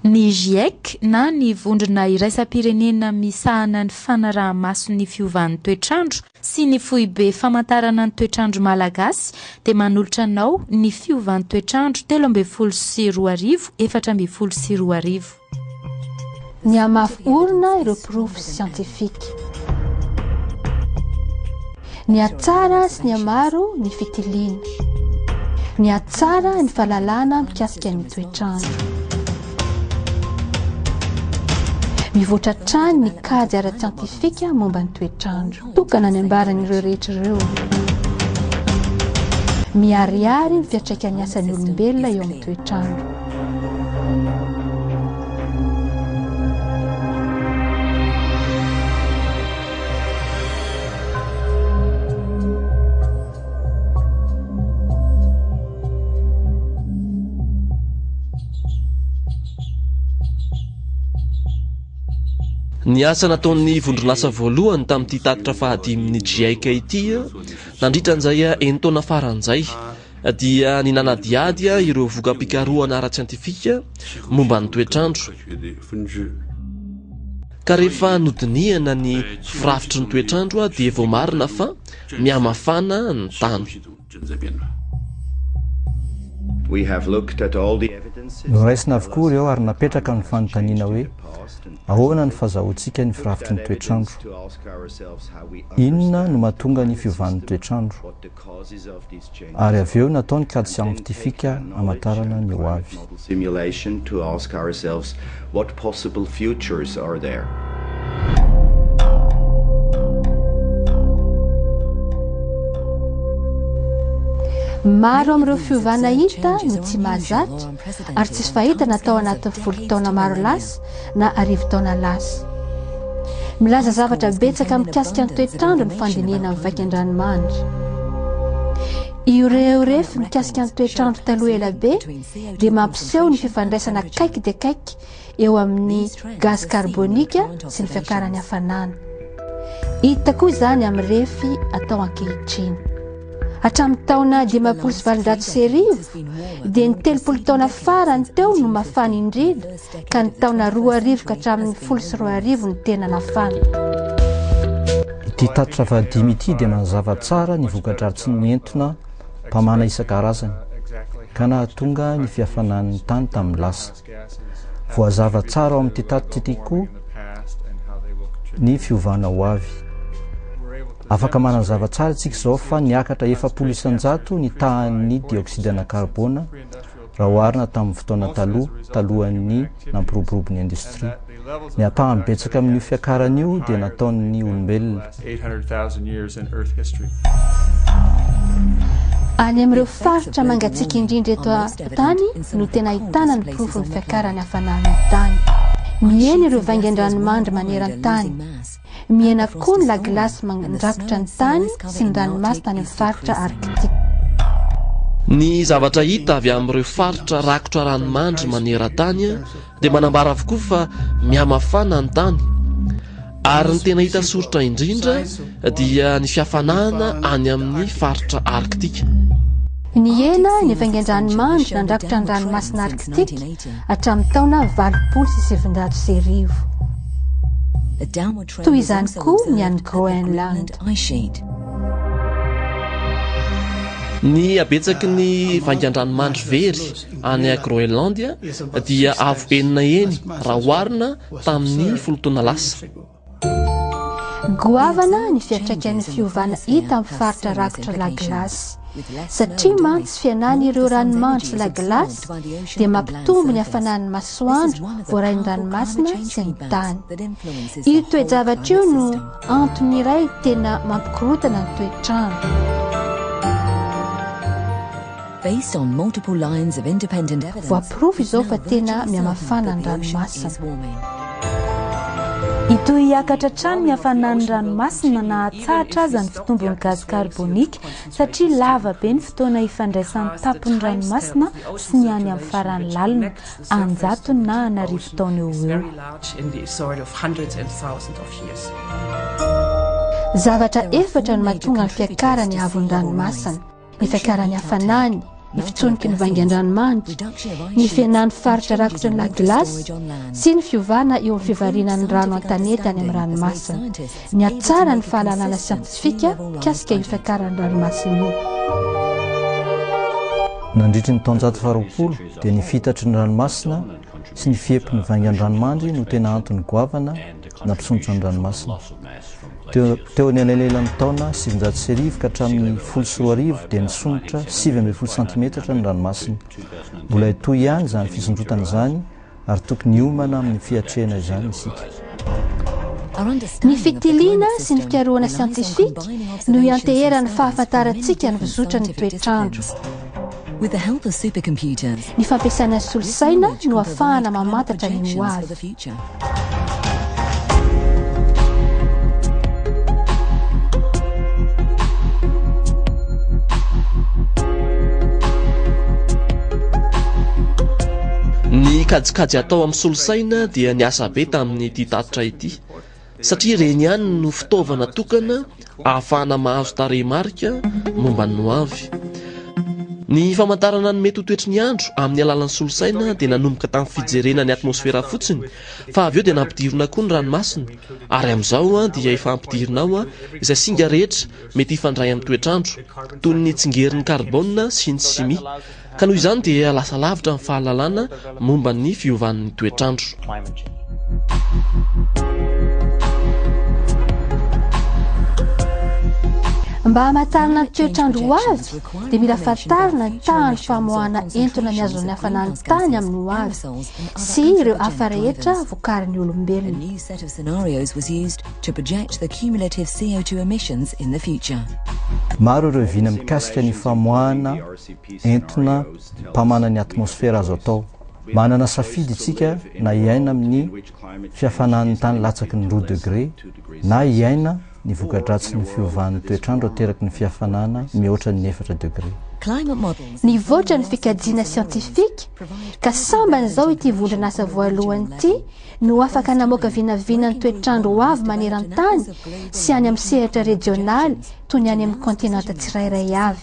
Ny GIEC na ny vondrona iraisam-pirenena misahana ny fanaraha-maso ny fiovan'ny toetrandro sy ny foibe famantarana ny toetrandro malagasy dia manolotra anao ny fiovan'ny toetrandro 13/4/2024. Ny amafy orina ireo profy siantifika. Ny atsara sy ny amaro ny fitiliana. Ny atsara ny fahalalana mikasika ny toetrandro. Mivoatra trany ny kajy ara-tsiantifika momba ny toetrandro. Tokana ny ambaran'ireo rehetra ireo. Miariary ny fiantraikan'ny asan'ny olombelona eo amin'ny toetrandro. Ny asa nataon'ny vondronasa voalohany tamin'ity tatitra fahadimin'ny GIEC ity nandritran'izay enitaona faran'izay dia ny nanadiady ireo vokam-pikarohana ara-tsiantifika momba ny toetrandro. Ka rehefa nodinihana ny firafitry ny toetrandro dia vao marina fa mihamafana ny tany. Noraisina avokoa ireo ary napetraka ny fanontaniana hoe ahoana ny fahazahoantsika ny firafitry ny toetrandro? Inona no mahatonga ny fiovan'ny toetrandro? Ary avy eo natao ny kady siantifika hamantarana ny ho avy. Maro amin'ireo fiovana hita no tsy mahazatra ary tsy fahita natao anatin'ny 10 taona maro lasa na 10 taona lasa. Milaza zavatra betsaka mikasika ny toetrandro ny fandinihana amin'ny vaika an-dranomanitra. Ireo refy mikasika ny toetrandro taloha ela be dia mampiseho ny fifandraisana kaiky dia kaiky eo amin'ny gaz karbonika sy ny fiakaran'ny hafanana. Hita koa izany amin'ny refy atao ankehitriny. Hatramin'ny taona 570 dia ny 30 taona farany teo no mafana indrindra ka ny taona 2000 ka hatramin'ny 1200 ny tena nafana. Ity tatitra fahadimy ity dia mazava tsara ny vokatra tsy nientona mpamana isan-karazany ka nahatonga ny fihafanan'ny tany tamin'ny lasa. Voazava tsara ao amin'ity tatitra ity koa ny fiovana ho avy. Afaka manazava tsara tsika izao fa niakatra 700 isan-jato ny tahan'ny dioxydena karbona raha oharina tamin'ny fotoana talohan'ny nampiroborobo ny industria. Ny apahany betsaka amin'io fiakaran'io dia nataon'ny olombelona. Any amin'ireo faritra mangatsiaka indrindra eto an-tany no tena ahitana ny porofo ny fiakarany hafanan'ny tany. Mihaino ireo vaingan-dranomanitra maneran-tany. Mihaina koa ny laglasy mandrakotra ny tany sy ny ranomasina ny faritra arktika. Ny zavatra hita avy amin'ireo faritra rakotra ranomandry maneran-tany dia manambara avokoa fa mihamafana ny tany. Ary ny tena hita soritra indrindra dia ny fihafanana any amin'ny faritra arktika. Ny hena ny vaingan-dranomanitra nandrakotra ny ranomasina arktika hatramin'ny taona 790. Toy izany koa ny any Groenland. Ny abetsaky ny vaingan-dranomanitra very any Groenlandia dia avo enina eny raha oharina tamin'ny 10 taona lasa. Goavana ny fiantraikan'ny fiovana hita amin'ny faritra rakotra laglasy. Satria mantsy fianana ireo ranomanitra sy laglasy dia mampitombo ny hafanan'ny masoandro voarain'ny ranomasina sy ny tany. Io toe-javatra io no antony iray tena mampikorotana ny toetrandro. Voaporofo izao fa tena mihamafana ny ranomasina. Ito hiakatra trano ny hafanan'ny ranomasina na hatsahatra aza ny fitombon'ny gaz karbonika satria lava be ny fotoana ifandraisan'ny tapon'ny ranomasina sy ny any amin'ny farany lalina anjato na 10 taona eo eo. Zavatra efatra no mahatonga ny fiakarany avon'ny ranomasina: ny fiakaran'ny hafanany, ny fitsoniky ny vangan-dranomanitra, ny fianan'ny faritra rakotra ny laglasy sy ny fiovana eo amin'ny fivarinan'ny rano an-tanety any amin'ny ranomasina, ny atsara ny fahalalana siantifika kasika io fiakaran'ny ranomasina io. Nandritry ny taonjato faharoapolo dia ny fitatry ny ranomasina sy ny fiepin'ny vangan-dranomandry no tena antony goavana nampisonitra ny ranomasina. Teo ny alalelan'ny taona 700 ka hatramin'ny 10 dia nisonitra 7 cm ny ranomasina. Mbola hitoy ihany izany fisondrotana izany ary tokony hiomana amin'ny fiatrehana izany isika. Ny fitiliana sy ny fikarohana siantifika no ianteherany fahafantarantsika ny fizotra ny toetrandro. Ny fampiasana solosaina no ahafahana mamantatra ny ho avy. Ny kajikajy atao amin'ny solosaina dia ny asa be tamin'ity tatitra ity, satria reny ihany no fitaovana tokana ahafahana mahazo tarehimarika momba ny ho avy. Ny famantarana ny mety ho toetry ny andro amin'ny alalan'ny solosaina dia nanomboka tamin'ny fijerena ny atmosfera fotsiny, fa avy eo dia nampidirina koa ny ranomasina, ary amin'izao dia efa ampidirina izay singa rehetra mety hifandray amin'ny toetrandro, toy ny tsingerin'ny karbona sy ny simi. Ka noho izany dia lasa lavitra ny fahalalana momba ny fiovan'ny toetrandro. Mba hamantarana ny toetrandro ho avy dia mila fantarina ny tahany famoahana entona miazo ny hafanan'ny tany amin'ny ho avy sy ireo hafa rehetra vokarin'ny olombelona. Maro ireo vina mikasika ny famoahana entona mpamana ny atmosfera azo atao. Manana safidy isika na hiaina amin'ny fihafanan'ny tany latsaky ny 2 degré na hiaina ny vokadratsy ny fiovan'ny toetrandro ateraky ny fihafanana mihoatra ny 4 degré. Ny voatra ny fikajiana siantifika ka samban'izao ity vondrana asa voalohany ity no afaka namoaka vinavina ny toetrandro ho avy maneran-tany sy any amin'ny sehatra regionaly toy ny any amin'ny kontinanta tsirairay avy.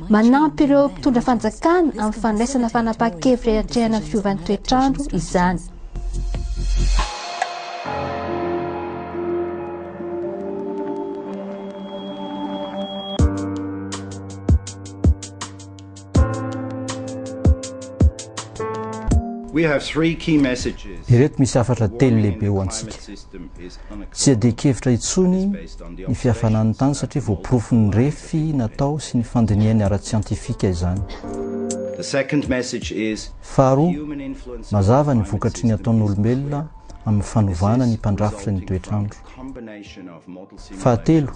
Manampy ireo mpitondra fanjakana amin'ny fandraisana fanapahan-kevitra hiatrehana ny fiovan'ny toetrandro izany. Ireto misy afatra telo lehibe ho antsika. Tsy adekevitra intsony ny fihafanan'ny tany satria voaporofony refy natao sy ny fandiniany ara-tsiantifika izany. Faharoa, mazava ny vokatry ny ataon'olombelona amin'ny fanovana ny mpandrafitra ny toetrandro. Fahatelo,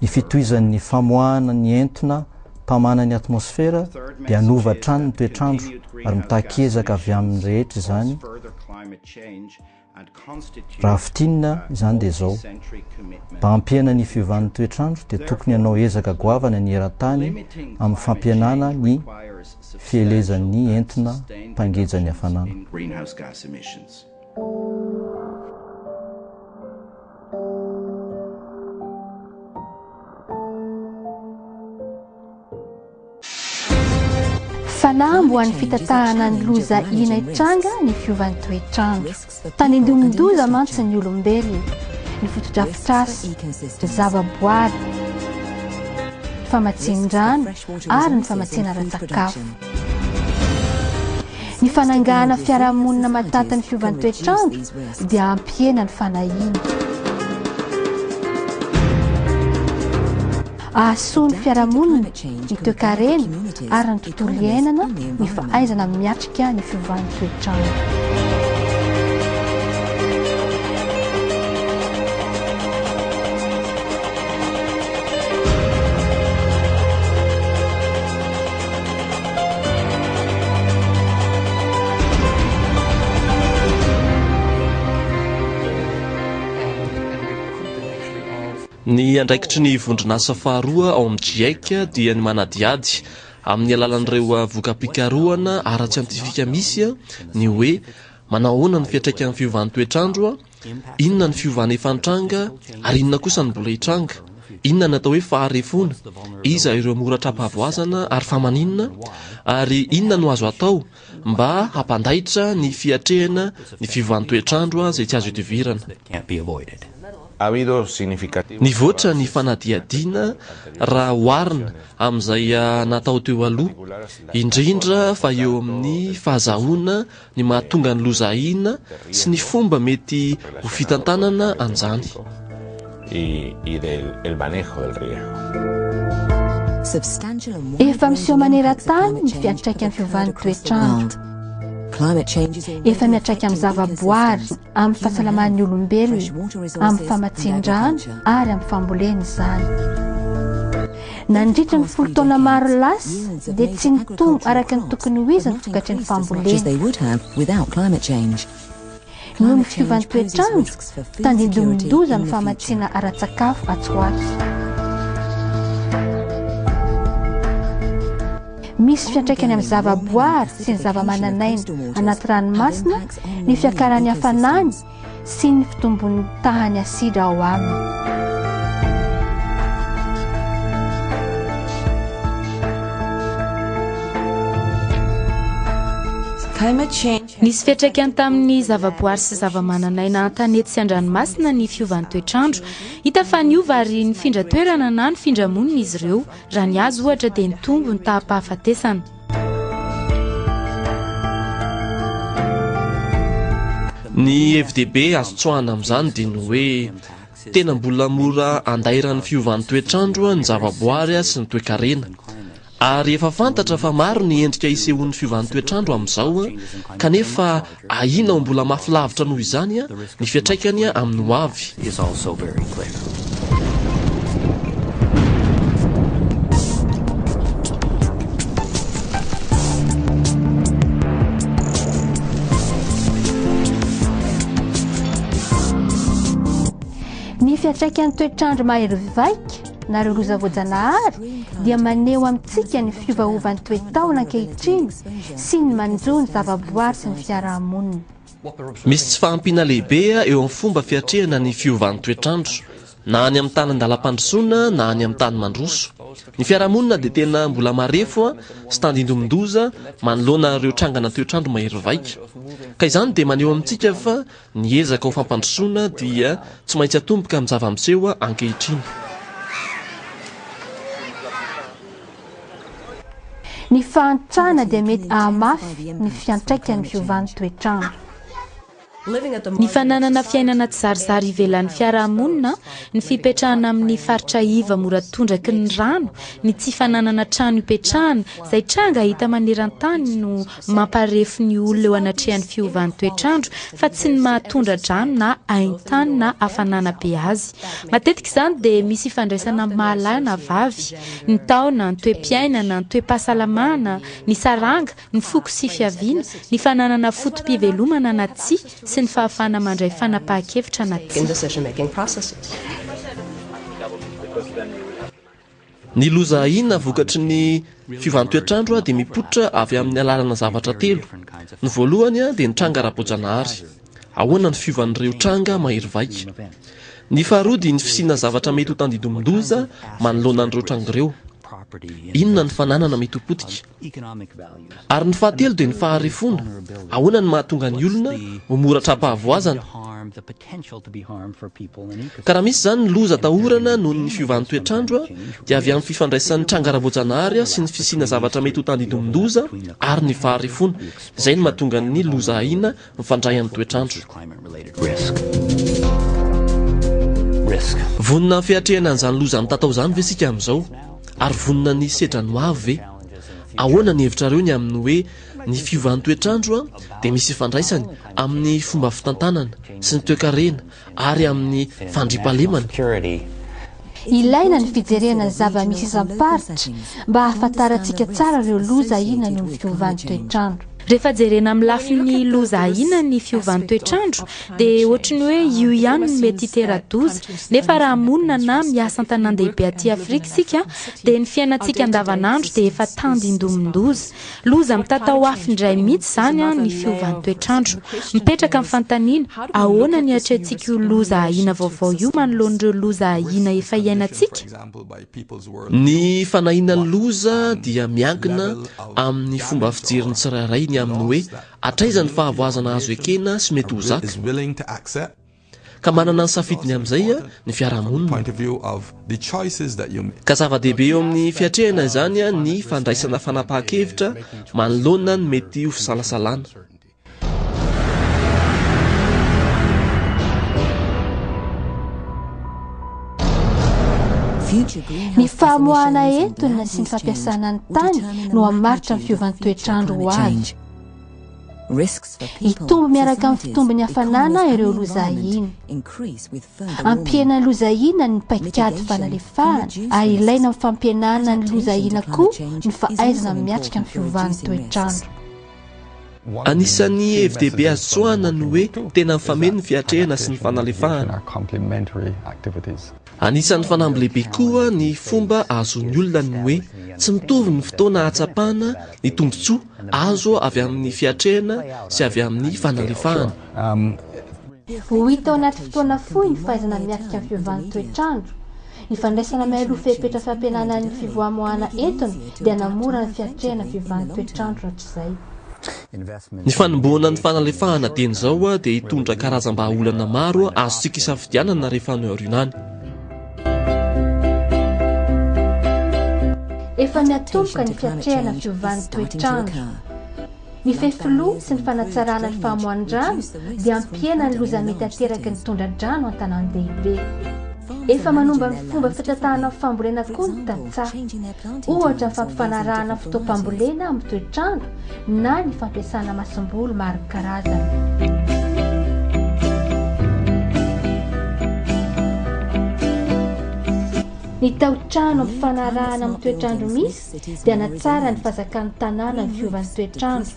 ny fitohizan'ny famoahana ny entona mpamana ny atmosfera dia anova trano ny toetrandro ary mitakezaka avy amin'ny rehetra izany. Raha fitinina izany dia izao, mba hampiana ny fiovan'ny toetrandro dia tokony hanao ezaka goavana ny eran-tany amin'ny fampianana ny fielezan'ny entona mpangejany hafanana. Fanambo ho an'ny fitatahana ny loza ina hitranga ny fiovan'ny toetrandro. Tany indomondoza mantsy ny olombelona, ny fotodrafitrasy, ny zavaboary, ny famatsin-drano ary ny famatsiana ara-tsakafo. Ny fanangahana fiarahamonina matanta ny fiovan'ny toetrandro dia ampiena ny fanahina. Ahasoany fiarahamonina ny toe-karena ary ny tontolo iainana ny fahaizana miatrika ny fiovan'ny toetrandro. Ny andraikitry ny vondronasa faharoa ao amin'ny jiaika dia ny manadiady amin'ny alalan'ireo voka-pikarohana ara-tsiantifika misy ny hoe manahoana ny fiantraikan'ny fiovan'ny toetrandro, inona ny fiovan'ny efa nitranga ary inona kosa ny mbola hitranga. inona natao hoe faharefona, iza ireo moratrapahavoazana ary famaninana, ary inona no azo atao mba hampandaitra ny fiatrehana ny fiovan'ny toetrandro izay tsy azo itovirana. Nivoatra ny fanadiadiana raha oarina amin'izay natao teo aloha, indrindra fa eo amin'ny fahazahoana ny mahatonga ny lozahina sy ny fomba mety ho fitantanana an'izany. Efa miseho maneran-tany ny fiantraikany fiovan'ny toetrandro. Efa miatraika amin'ny zavaboary, amin'ny fahasalaman'ny olombelona, amin'ny famatsin-drano ary amin'ny fambolena izany. Nandritra ny 10 taona maro lasa dia tsy nitombo araka ny tokony ho izy ny vokatry ny fambolena. Noho ny fiovan'ny toetrandro, tandindondoza ny famatsiana ara-tsakafo atsoaky. Misy fiantraikany amin'ny zavaboary sy ny zavamananaina anaty ranomasina, ny fiakaran'ny hafanany sy ny fitombon'ny tahany asida ao aminy. Nisy fiantraikany tamin'ny zavaboary sy zavamananaina an-tanety sy an-dranomasina ny fiovan'ny toetrandro. Hita fa niova ary nifindra toerana na nifindra monina izy ireo, raha ny azo ohatra dia nitombo ny tahapahafatesana. Ny FDB azo tsoahana amin'izany dia ny hoe tena mbola mora andairan'ny fiovan'ny toetrandro ny zavaboary sy ny toe-karena. Ary efa fantatra fa maro ny endrika isehoan'ny fiovan'ny toetrandro amin'izao, kanefa ahina mbola mafilavitra noho izany ny fiantraikany amin'ny ho avy. Ny fiantraikan'ny toetrandro mahery vaika nareo loza voajanahary dia maneho amintsika ny fiovaovan'ny toetaona ankehitriny sy ny manjo ny zavaboary sy ny fiarahamonina. Misy tsy fahampiana lehibe eo amin'ny fomba fiatrehana ny fiovan'ny toetrandro, na any amin'ny tany an-dalam-pandrosoana na any amin'ny tany mandroso. Ny fiarahamonina dia tena mbola marefo sy tandindomindoza manoloana ireo trangana toetrandro mahery vaika. Ka izany dia maneho amintsika fa ny ezaka ho fampandrosoana dia tsy maintsy atomboka amin'ny zava-miseho ankehitriny. Ny fahantrana dia mety ahamafy ny fiantraikan'ny fiovan'ny toetrandro. Ny fananana fiainana tsy zarizary ivelan'ny fiarahamonina, ny fipetrahana amin'ny faritra iva mora tondraky ny rano, ny tsy fananana trano ipetrahana izay tranga hita maneran-tany no mamparefy ny olona eo anatrehan'ny fiovan'ny toetrandro, fa tsy ny mahatondra drano na hain-tany na hafanana be azy. Matetika izany dia misy ifandraisana mahalana vavy, ny taona, ny toe-piainana, ny toe-pahasalamana, ny saranga, ny foko sy fiaviana, ny fananana fotom-pivelomana na tsy, sy ny fahafana mandray fanapahan-kevitra anaty. Ny lozahina vokatry ny fiovan'ny toetrandro dia mipoitra avy amin'ny alalana zavatra telo. Ny voalohany dia ny tranga ara-boajanahary. Ahoana ny fiovan'ireo tranga mahery vaika. Ny faharoa dia ny fisiana zavatra mety ho tandindomindoza manoloana an'ireo tranga ireo. Inona ny fananana mety ho potika. Ary ny fahatelo dia ny faharefona. Ahoana ny mahatonga ny olona ho mora trapahavoazana. Ka raha misy izany ny loza tahorana noho ny fiovan'ny toetrandro dia avy amin'ny fifandraisan'ny tranga ara-boajanahary sy ny fisiana zavatra mety ho tandindomindoza ary ny faharefona. Izay ny mahatonga ny loza ahina mifandray amin'ny toetrandro. Vonina fiatrehana an'izany loza mitatao izany ve isika amin'izao? Ary vonina ny sedra no avy ve? Ahoana ny hevitrareo ny amin'ny hoe ny fiovan'ny toetrandro dia misy ifandraisany amin'ny fomba fitantanana sy ny toe-karena ary amin'ny fandriampahalemana. Ilaina ny fijerena ny zava-misy isam-paritra mba hahafantarantsika tsara ireo loza ahina noho ny fiovan'ny toetrandro. rehefa jerena amin'ny lafiny loza ahina ny fiovan'ny toetrandro dia ohatry ny hoe io ihany no mety hitera-doza nefa raha monina na miasa an-tanan-dehibe aty Afrika isika dia ny fiainantsika andavanandro dia efa tandy indomin-doza. Loza mitatao afo indray mihitsy zany ny fiovan'ny toetrandro. Mipetraka amin'ny fantaniana ahoana ny atrehantsika io loza ahina vaovao io manoloan'ireo loza ahina efa iainantsika. Ny fanahinan'ny loza dia miankina amin'ny fomba fijeriny tsirairay ny amin'ny hoe atraizany fahavoazana azo ekena sy mety ho zaka ka manana ny safidiny amin'izay ny fiarahamonina. Ka zava-dehibe eo amin'ny fiatrehana izany ny fandraisana fanapahan-kevitra manoloana ny mety ho fisalasalana. Ny famoahana entona sy ny fampiasana ny tany no hamaritra ny fiovan'ny toetrandro ho avy. Hitombo miaraka amin'ny fitombony hafanana ireo loza ahina. Ampiena ny loza ahina ny paikady fanalefahana ary ilaina amin'ny fampienana ny loza ahina koa ny fahaizana miatrika amin'ny fiovan'ny toetrandro. Anisan'ny hevi-dehibe azo tsoahana ny hoe tena mifameno ny fiatrehana sy ny fanalefahana. Anisan'ny fanamby lehibe koa ny fomba azon'ny olona ny hoe tsy mitovy ny fotoana hatsapana ny tombotsoa azo avy amin'ny fiatrehana sy avy amin'ny fanalefahana. Ho hita ao anaty fotoana fohy ny fahaizana miatrika amin'ny fiovan'ny toetrandro. Ny fandraisana mialoha fepetra fampienana ny fivoamoahana entona dia namora ny fiatrehana fiovan'ny toetrandro hatrizay. Ny fanomboana ny fanalefahana teny izao dia hitondra karazam-bahaolana maro azontsika isafidianana rehefa ny aorinany. Efa miatomboka ny fiatrehana fiovan'ny toetrandro. Ny fefiloha sy ny fanatsarana ny fahamohan-drano dia ampiena ny loza mety ateraky ny tondra-drano an-tanan-dehibe. Efa manomba ny fomba fitatahana fambolena koa ny tantsaha, ohatra ny fampifanarahana fotoam-pambolena amin'ny toetrandro na ny fampiasana masom-bolo maro karazana. Ny tao-trano amin'ny fanarahana amin'ny toetrandro misy dia natsara ny fahazakan'ny tanàna ny fiovan'ny toetrandro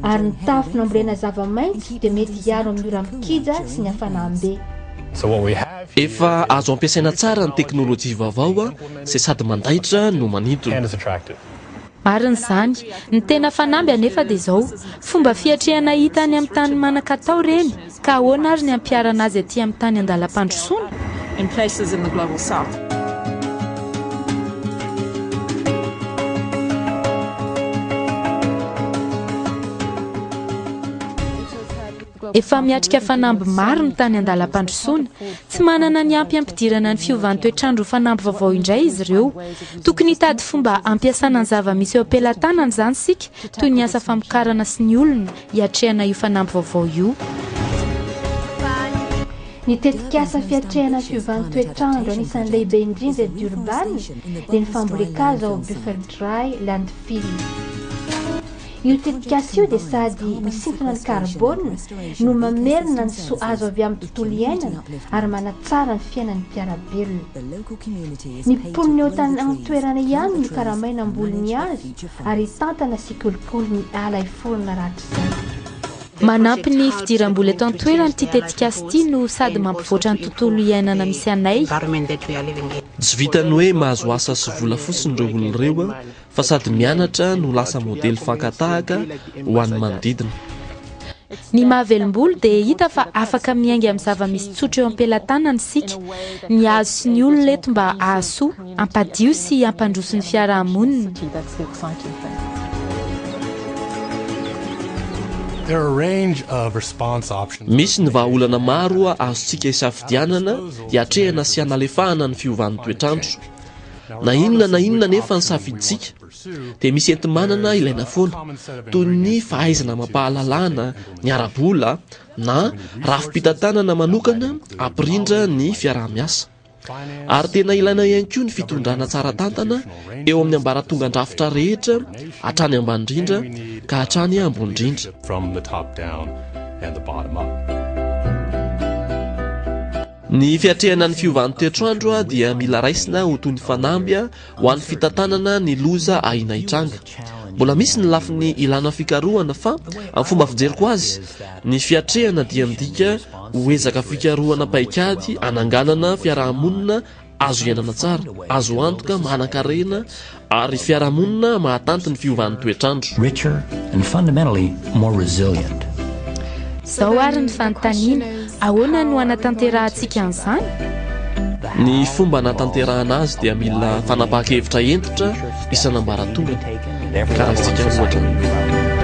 ary ny tafo nambolena zava-maitso dia mety hiaro amin'ny ora mikija sy ny hafanam-be. Efa azo ampiasaina tsara ny teknôlôjia vaovao sy sady mandaitra no manintona. Marina izany, ny tena fanamby anefa dia izao fomba fiatrehana hita any amin'ny tany manan-katao reny ka ahoana ary ny ampiarana azy aty amin'ny tany andalam-pandrosoana. Efa miatrika fanamby maro ny tany andalam-pandrosoana, tsy manana ny ampy ampidirana ny fiovan'ny toetrandro fanamby vaovao indray izy ireo. Tokony hitady fomba ampiasana ny zava-misy eo am-pelantanana izany sika toy ny asa famokarana sy ny olona hiatrehana io fanamby vaovao io. Ny tetikasa fiatrehana fiovan'ny toetrandro anisan'ny lehibe indrindra Durban dia ny fambolekasa ao Buffalo Dry landfill. Io tetikasa io dia sady misintona ny karbona no mamerina ny soa azo avy amin'ny tontolo iainana ary manatsara ny fiainan'ny mpiarabelona. Ny mponina eo amin'ny toerana ihany no karamaina amboliny azy ary tantana sy kolokolo ny ala iforona rahatr'izay. Manampy ny fidiram-bola eto an-toerana ity tetikasa ity no sady mampivoatra ny tontolo iainana misy anay. Tsy vitany hoe mahazo asa sy vola fotsiny ireo olona ireo fa sady mianatra no lasa modely fankatahaka ho an'ny manodidina. Ny mahavelom-bolo dia hita fa afaka miainga amin'ny zava-misy tsotra eo am-pelantanana isika. Ny hazo sy ny olona eto mba ahasoa, ampadio sy ampandroso ny fiarahamonina. Misy ny vahaolana maro azontsika isafidianana hiatrehana sy hanalefahana ny fiovan'ny toetrandro. Na inona nefa ny safiditsika dia misy enti-manana ilaina foana toy ny fahaizana mampahalalana, ny ara-bola na rafim-pitantanana manokana ampirindra ny fiaraha-miasa. Ary tena ilaina ihany koa ny fitondrana tsara tantana eo amin'ny ambaratongan-drafitra rehetra hatrany ambany indrindra ka hatrany ambony indrindra. Ny fiatrehana ny fiovan'ny toetrandro dia mila raisina ho toy ny fanamby ho an'ny fitantanana ny loza ahina hitranga. mbola misy ny lafiny ilana fikarohana fa amin'ny fomba fijeriko azy ny fiatrehana dia midika hoezaka fikarohana paikady ananganana fiarahamonina azo iainana tsara, azo antoka, manan-karena ary fiarahamonina mahatanty ny fiovan'ny toetrandro. Zao ary ny fanontaniana, ahoana no anatanterantsika an'izany? Ny fomba anatanterahana azy dia mila fanapahan-kevitra entitra isan'ambaratongana. Karaha isika ohatra.